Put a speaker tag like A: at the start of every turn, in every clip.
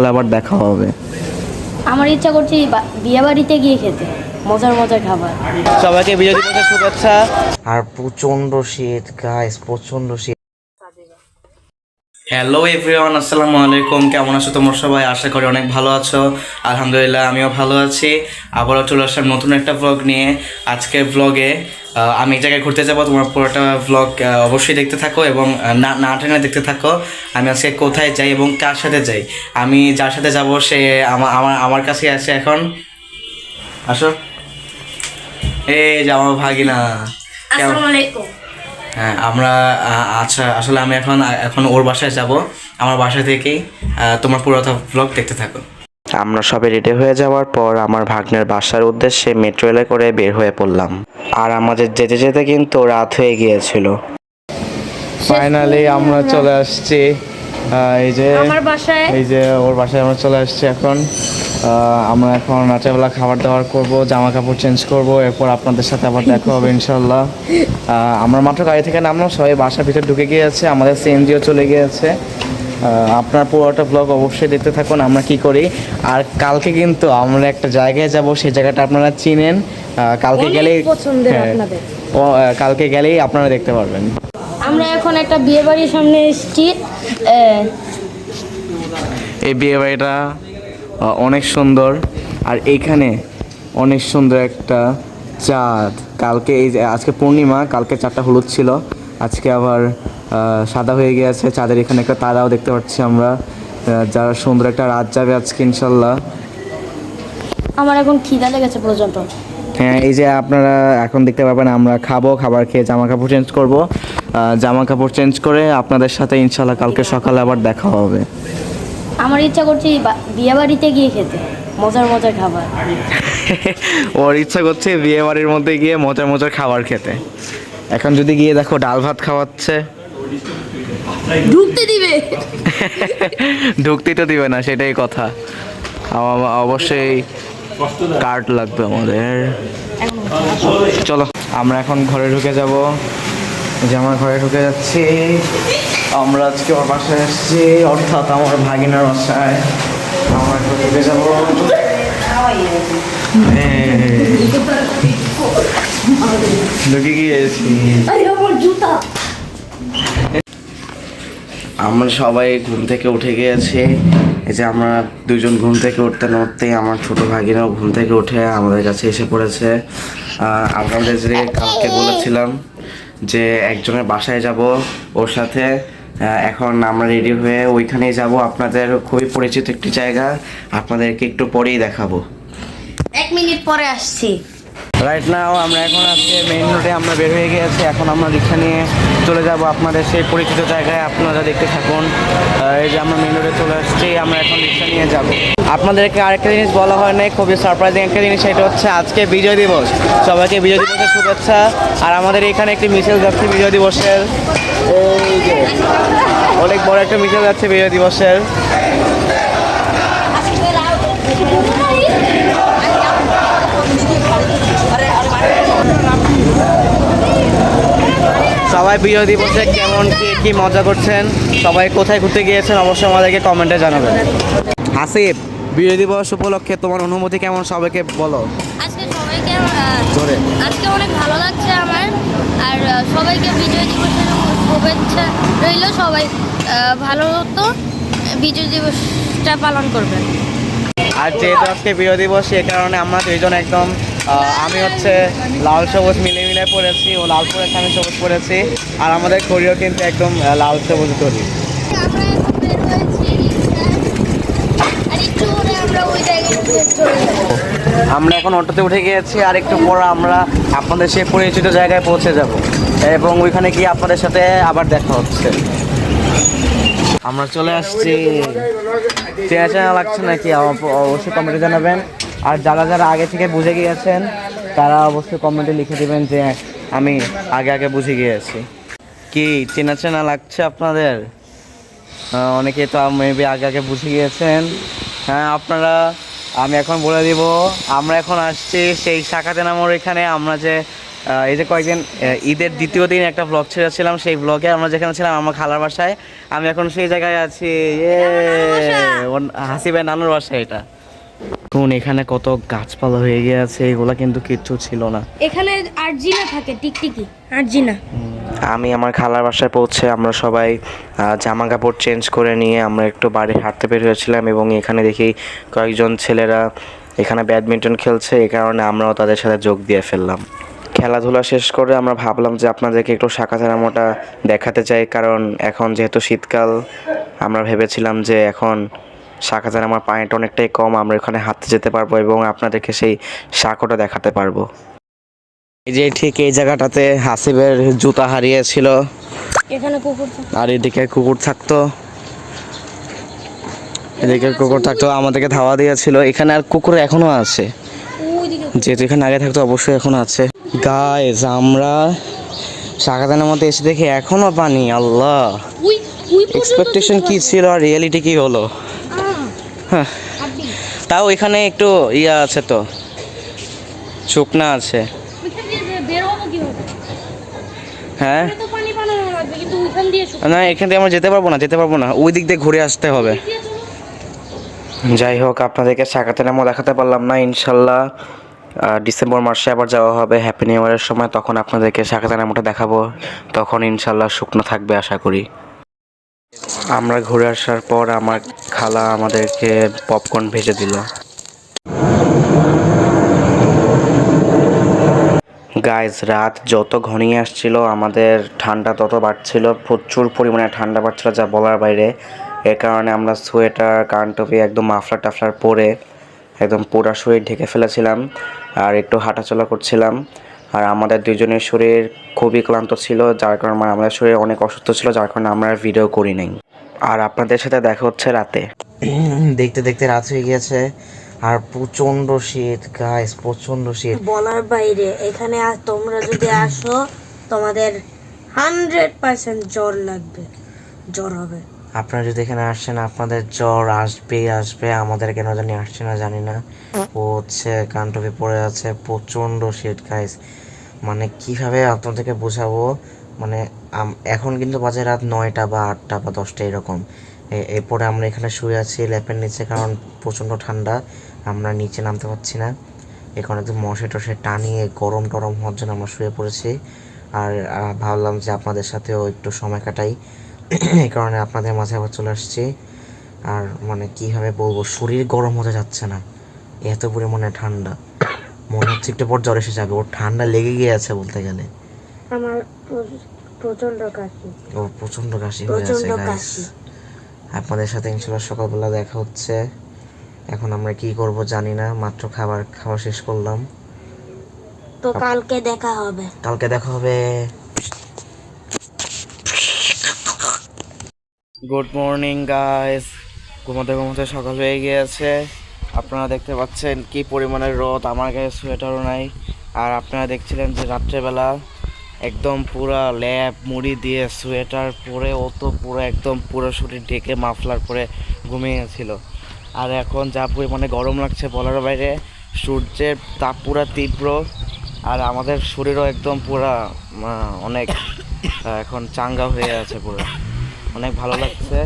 A: সকালে আবার দেখা হবে।
B: আমার ইচ্ছা করছে বিয়ে বাড়িতে গিয়ে খেতে মজার মজার খাবার।
A: সবাইকে বিজয় দিবসের শুভেচ্ছা। আর প্রচন্ড শীত গাইস, প্রচন্ড শীত। হ্যালো এভরিওয়ান, আসসালামু আলাইকুম। কেমন আছো তোমরা সবাই? আশা করি অনেক ভালো আছো। আলহামদুলিল্লাহ আমিও ভালো আছি। আবারও চলে আসলাম নতুন একটা ব্লগ নিয়ে। আজকের ব্লগে আমি এক জায়গায় ঘুরতে যাবো। তোমার পুরোটা ব্লগ অবশ্যই দেখতে থাকো এবং না টেনে দেখতে থাকো। আমি আজকে কোথায় যাই এবং কার সাথে যাই, আমি যার সাথে যাব সে আমার কাছে আছে এখন। আসো, এই যে আমার ভাগিনা।
B: আসসালামু আলাইকুম।
A: হ্যাঁ আমরা আচ্ছা, আসলে আমি এখন ওর বাসায় যাব। আমার বাসা থেকেই তোমার পুরোটা ব্লগ দেখতে থাকো। আমরা সবাই রেডি হয়ে যাওয়ার পর আমার ভাগ্নের বাসার উদ্দেশ্যে মেট্রো রেলে করে বের হয়ে পড়লাম। আর আমাদের যেতে যেতে কিন্তু রাত হয়ে গিয়েছিল। ফাইনালি আমরা চলে আসছি এই যে
B: আমার বাসায়।
A: এই যে ওর বাসায় আমরা চলে আসছি এখন। আমরা এখন রাতেরবেলা খাবার দাবার করব, জামা কাপড় চেঞ্জ করব, এরপর আপনাদের সাথে আবার দেখা হবে ইনশাল্লাহ। আমরা মাত্র গাড়ি থেকে নামলাম, সবাই বাসার ভিতরে ঢুকে গিয়েছে, আমাদের সিএনজিও চলে গিয়েছে। আপনার পুরোটা ব্লগ অবশ্যই দেখতে থাকুন আমরা কি করি। আর কালকে কিন্তু আমরা একটা জায়গায় যাব, সেই জায়গাটা আপনারা চিনেন। কালকে গেলেই কালকে গেলেই আপনারা দেখতে পারবেন।
B: আমরা এখন একটা বিয়ে বাড়ির সামনে এসেছি।
A: এই বিয়ে বাড়িটা অনেক সুন্দর, আর এইখানে অনেক সুন্দর একটা চাঁদ। কালকে এই যে আজকে পূর্ণিমা, কালকে চাঁদটা হলুদ ছিল, আজকে আবার সাদা হয়ে গিয়েছে চাঁদের। এখানে একটা তারাও দেখতে পাচ্ছি আমরা। যারা সুন্দর একটা রাত যাবে আজকে ইনশাল্লাহ।
B: আমার এখন খিদা লেগেছে পর্যন্ত।
A: হ্যাঁ, এই যে আপনারা এখন দেখতে পাবেন আমরা খাবো, খাবার খেয়ে জামা কাপড় চেঞ্জ করবো। জামা কাপড় চেঞ্জ করে আপনাদের সাথে ইনশাল্লাহ কালকে সকালে আবার দেখা হবে।
B: আমার ইচ্ছা করছে বিয়ে বাড়িতে গিয়ে খেতে মজার মজার খাবার।
A: ওর ইচ্ছা করছে বিয়ে বাড়ির মধ্যে গিয়ে মজার মজার খাবার খেতে। এখন যদি গিয়ে দেখো ডাল ভাত খাওয়াচ্ছে,
B: ঢুকতে দিবে?
A: ঢুকতেই তো দিবে না, সেটাই কথা। অবশ্যই কার্ড লাগবে আমাদের। চলো আমরা এখন ঘরে ঢুকে যাব। যে আমার ঘরে ঢুকে যাচ্ছি। আমরা আজকে ওর বাসায় এসেছি, অর্থাৎ আমার ভাগিনার বাসায়। আমরা এখন ঢুকে যাব। ঢুকে গিয়েছি। আমরা সবাই ঘুম থেকে উঠে গিয়েছি। এই যে আমরা দুজন ঘুম থেকে উঠতে না উঠতেই আমার ছোট ভাগিনাও ঘুম থেকে উঠে আমাদের কাছে এসে পড়েছে। আপনাদের যে কালকে বলেছিলাম যে একজনের বাসায় যাব ওর সাথে, এখন আমরা রেডি হয়ে ওইখানেই যাব। আপনাদের খুবই পরিচিত একটি জায়গা, আপনাদেরকে একটু পরেই দেখাবো।
B: 1 মিনিট পরে আসছি।
A: রাইট নাও আমরা এখন আজকে মেইন রোডে আমরা বের হয়ে গিয়েছি। এখন আমরা রিক্সা নিয়ে চলে যাব আপনাদের সেই পরিচিত জায়গায়, আপনারা দেখতে থাকুন। এই যে আমরা মেইন রোডে চলে আসছি, আমরা এখন রিক্সা নিয়ে যাব। আপনাদেরকে আরেকটা জিনিস বলা হয় নাই, খুবই সারপ্রাইজিং একটা জিনিস, সেটা হচ্ছে আজকে বিজয় দিবস। সবাইকে বিজয় দিবসের শুভেচ্ছা। আর আমাদের এখানে একটি মিছিল যাচ্ছে বিজয় দিবসের, এই যে অনেক বড় একটা মিছিল যাচ্ছে বিজয় দিবসের। সবাই বিজয় দিবসে কেমন কি মজা করছেন, সবাই কোথায় ঘুরতে গিয়েছেন অবশ্যই আমাদেরকে কমেন্টে জানাবেন। আসিফ, বিজয় দিবস উপলক্ষে তোমার অনুভূতি কেমন সবাইকে বলো।
B: আজকে অনেক ভালো লাগছে আমার। আর সবাইকে বিজয় দিবসের শুভেচ্ছা রইল। সবাই ভালো তো বিজয় দিবসটা পালন করবেন।
A: আর যেহেতু আজকে বিজয় দিবস, সে কারণে আমরা দুইজন একদম আমি হচ্ছে লাল সবুজ মিলে পড়েছি, ও লাল পরেছে আমি সবুজ পরেছি। আর আমাদের ঘড়িও কিন্তু একদম লাল সবুজ ঘড়ি। আমরা এখন অটোতে উঠে গিয়েছি, আর একটু পর আমরা আপনাদের সেই পরিচিত জায়গায় পৌঁছে যাব এবং ওইখানে গিয়ে আপনাদের সাথে আবার দেখা হচ্ছে। আমরা চলে আসছি। চেনা লাগছে নাকি অবশ্যই কমেন্টে জানাবেন। আর যারা যারা আগে থেকে বুঝে গিয়েছেন তারা অবশ্যই কমেন্টে লিখে দেবেন যে আমি আগে বুঝে গিয়েছি। কি চেনা লাগছে আপনাদের? অনেকে তো মেবি আগে বুঝে গিয়েছেন। হ্যাঁ আপনারা, আমি এখন বলে দিব, আমরা এখন আসছি সেই শাখাতে নামর এখানে। আমরা যে এই যে কয়েকদিন ঈদের দ্বিতীয় দিন একটা ব্লগ ছেড়েছিলাম, সেই ব্লগে আমরা যেখানে ছিলাম আমার খালার বাসায়, আমি এখন সেই জায়গায় আছি। হাসিবের নানুর বাসায় এটা। এখন এখানে কত গাছপালা হয়ে গিয়েছে, এগুলা কিন্তু কিচ্ছু ছিল না।
B: এখানে আরজিনা থাকে, টিকটিকি আরজিনা।
A: আমি আমার খালার বাসায় পৌঁছে আমরা সবাই জামা কাপড় চেঞ্জ করে নিয়ে আমরা একটু বাড়ি হাঁটতে বের হয়েছিলাম, এবং এখানে দেখি কয়েকজন ছেলেরা এখানে ব্যাডমিন্টন খেলছে, এই কারণে আমরাও তাদের সাথে যোগ দিয়ে ফেললাম। খেলাধুলা শেষ করে আমরা ভাবলাম যে আপনাদেরকে একটু শাঁখাচারামোটা দেখাতে চাই, কারণ এখন যেহেতু শীতকাল আমরা ভেবেছিলাম যে এখন শাঁখাচারামার পানিটা অনেকটাই কম, আমরা ওখানে হাঁটতে যেতে পারবো এবং আপনাদেরকে সেই শাঁখটা দেখাতে পারবো। এই যে ঠিক এই জায়গাটাতে হাসিবের জুতা হারিয়েছিল,
B: এখানে কুকুর
A: আর এদিকে কুকুর থাকতো, এদিকে কুকুর থাকতো, আমাদেরকে ধাওয়া দিয়েছিল। এখানে আর কুকুর এখনো আছে, যেহেতু এখানে আগে থাকতো অবশ্যই এখনো আছে। গাইস আমরা শাঁখাচারার মধ্যে এসে দেখি এখনো পানি। আল্লাহ, এক্সপেকটেশন কি ছিল আর রিয়েলিটি কি হলো। হ্যাঁ, তাও এখানে একটু ইয়া আছে, তো শুকনা আছে। হ্যাঁ না, এখান থেকে আমরা যেতে পারবো না, ওই দিক দিয়ে ঘুরে আসতে হবে। যাই হোক, আপনাদেরকে শাঁখাচারামো দেখাতে পারলাম না। ইনশাল্লাহ ডিসেম্বর মাসে আবার যাওয়া হবে হ্যাপি নিউ ইয়ারের সময়, তখন আপনাদেরকে শাঁখাচারামোটা দেখাবো, তখন ইনশাল্লাহ শুকনো থাকবে আশা করি। আমরা ঘুরে আসার পর আমার খালা আমাদেরকে পপকর্ন ভেজে দিল। গাইজ রাত যত ঘনিয়ে আসছিল আমাদের ঠান্ডা তত বাড়ছিল, প্রচুর পরিমাণে ঠান্ডা বাড়ছিল যা বলার বাইরে। এর কারণে আমরা সোয়েটার, কানটপি, একদম মাফলার টাফলার পরে একদম পুরো শরীর ঢেকে ফেলেছিলাম আর একটু হাঁটাচলা করছিলাম। আর আমাদের দুজনের শরীর খুবই ক্লান্ত ছিল, যার কারণে আমাদের শরীর অনেক অসুস্থ ছিল, যার কারণে আমরা ভিডিও করি নাই। আর আপনাদের সাথে দেখা হচ্ছে রাতে। দেখতে দেখতে রাত হয়ে গিয়েছে আর প্রচন্ড শীত গাইস, প্রচন্ড শীত
B: বলার বাইরে। এখানে তোমরা যদি আসো তোমাদের 100% জ্বর লাগবে, জ্বর হবে।
A: আপনারা যদি এখানে আসেন আপনাদের জ্বর আসবে। আমাদের কেন জানি আসছে না, জানি না। ও হচ্ছে কানটপি পড়ে আছে, প্রচন্ড শীত গাইস, মানে কিভাবে আপনাদেরকে বোঝাবো। মানে এখন কিন্তু বাজে রাত 9টা বা 8টা বা 10টা এরকম। এরপরে আমরা এখানে শুয়ে আছি ল্যাপের নিচে, কারণ প্রচণ্ড ঠান্ডা, আমরা নিচে নামতে পারছি না। এখন একদম মশে টসে টানিয়ে গরম টরম হওয়ার জন্য আমরা শুয়ে পড়েছি। আর ভাবলাম যে আপনাদের সাথেও একটু সময় কাটাই, এই কারণে আপনাদের মাঝে আবার চলে আসছি। আর মানে কীভাবে বলবো, শরীর গরম হতে যাচ্ছে না, এত পরিমাণে ঠান্ডা, মনে হচ্ছে একটু পর জ্বর এসে যাবে। ওর ঠান্ডা লেগে গিয়েছে বলতে গেলে।
B: আমার প্রচন্ড কাশি,
A: ও প্রচণ্ড কাশি হয়ে আছে গাইস। আপনাদের সাথে ইনশাল্লাহ সকালবেলা দেখা হচ্ছে। এখন আমরা কি করব জানি না, মাত্র খাওয়া শেষ করলাম,
B: তো কালকে দেখা হবে।
A: গুড মর্নিং গাইস, ঘুমাতে সকাল হয়ে গিয়েছে। আপনারা দেখতে পাচ্ছেন কি পরিমাণের রোদ, আমার গায়ে সোয়েটারও নাই। আর আপনারা দেখছিলেন যে রাত্রেবেলা একদম পুরো ল্যাপ মুড়ি দিয়ে সোয়েটার পরে ও তো পুরো একদম পুরো শরীর ঢেকে মাফলার পরে ঘুমিয়েছিল। আর এখন যা পরিমাণে গরম লাগছে বলার বাইরে, সূর্যের তাপ পুরা তীব্র, আর আমাদের শরীরও একদম পুরা অনেক এখন চাঙ্গা হয়ে আছে, পুরো অনেক ভালো লাগছে।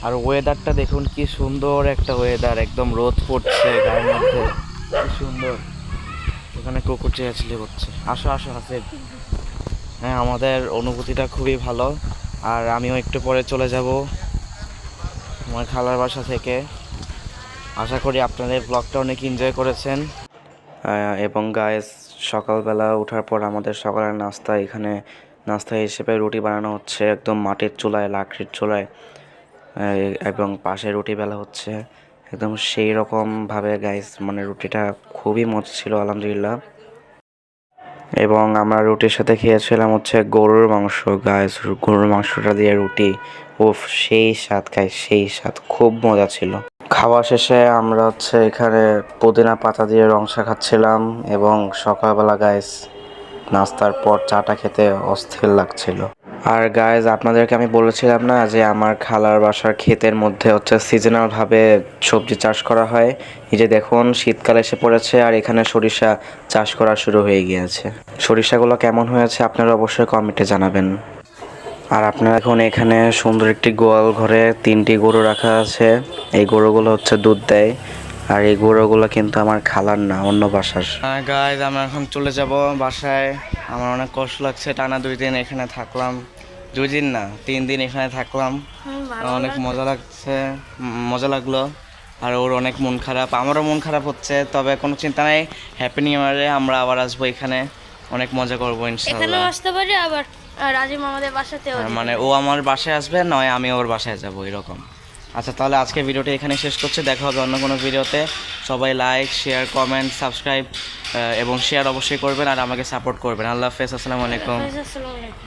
A: আর ওয়েদারটা দেখুন কি সুন্দর একটা ওয়েদার, একদম রোদ পড়ছে গায়ের মধ্যে, কি সুন্দর। এখানে কুকুর চেঁচামেচি করছে, আসো হাসিব। হ্যাঁ, আমাদের অনুভূতিটা খুবই ভালো। আর আমিও একটু পরে চলে যাব আমার খালার বাসা থেকে। আশা করি আপনাদের ব্লগটা অনেক এনজয় করেছেন। এবং গাইস, সকালবেলা ওঠার পর আমাদের সকালের নাস্তা, এখানে নাস্তা হিসেবে রুটি বানানো হচ্ছে একদম মাটির চুলায়, লাকড়ির চুলায়, এবং পাশে রুটি বেলা হচ্ছে একদম সেই রকমভাবে গাইস। মানে রুটিটা খুবই মজা ছিল আলহামদুলিল্লাহ। এবং আমরা রুটির সাথে খেয়েছিলাম হচ্ছে গরুর মাংস গাইস, গরুর মাংসটা দিয়ে রুটি, উফ সেই স্বাদ গাইস, সেই স্বাদ, খুব মজা ছিল। খাওয়া শেষে আমরা হচ্ছে এখানে পুদিনা পাতা দিয়ে রং চা খাচ্ছিলাম। এবং সকালবেলা গাইস নাস্তার পর চাটা খেতে অস্থির লাগছিল। আর গাইজ আপনাদেরকে আমি বলেছিলাম না যে আমার খালার বাসার ক্ষেতের মধ্যে হচ্ছে সিজনাল ভাবে সবজি চাষ করা হয়। এই যে দেখুন শীতকাল এসে পড়েছে আর এখানে সরিষা চাষ করা শুরু হয়ে গিয়েছে। সরিষাগুলো কেমন হয়েছে আপনারা অবশ্যই কমেন্টে জানাবেন। আর আপনারা এখন এখানে সুন্দর একটি গোয়াল ঘরে 3টি গরু রাখা আছে। এই গরুগুলো হচ্ছে দুধ দেয় আর এই গরুগুলো কিন্তু আমার খালার না, অন্য বাসার। গাইজ আমরা এখন চলে যাব বাসায়। আমার অনেক কষ্ট লাগছে, টানা 2 দিন এখানে থাকলাম। 2 দিন না 3 দিন এখানে থাকলাম। অনেক মজা লাগছে, মজা লাগলো। আর ওর অনেক মন খারাপ, আমারও মন খারাপ হচ্ছে, তবে কোনো চিন্তা নাই। হ্যাপি নিউ ইয়ারে আমরা আবার আসবো এখানে, অনেক মজা করবো ইনশাআল্লাহ।
B: এখানেও আসতে পারি, আবার রাজিম আমাদের বাসাতেও
A: মানে ও আমার বাসায় আসবে, নয় আমি ওর বাসায় যাবো, এরকম। আচ্ছা তাহলে আজকে ভিডিওটা এখানে শেষ করছে, দেখা হবে অন্য কোনো ভিডিওতে। সবাই লাইক, শেয়ার, কমেন্ট, সাবস্ক্রাইব এবং শেয়ার অবশ্যই করবেন আর আমাকে সাপোর্ট করবেন। আল্লাহ হাফেজ, আসসালামু আলাইকুম।
B: আসসালামু আলাইকুম।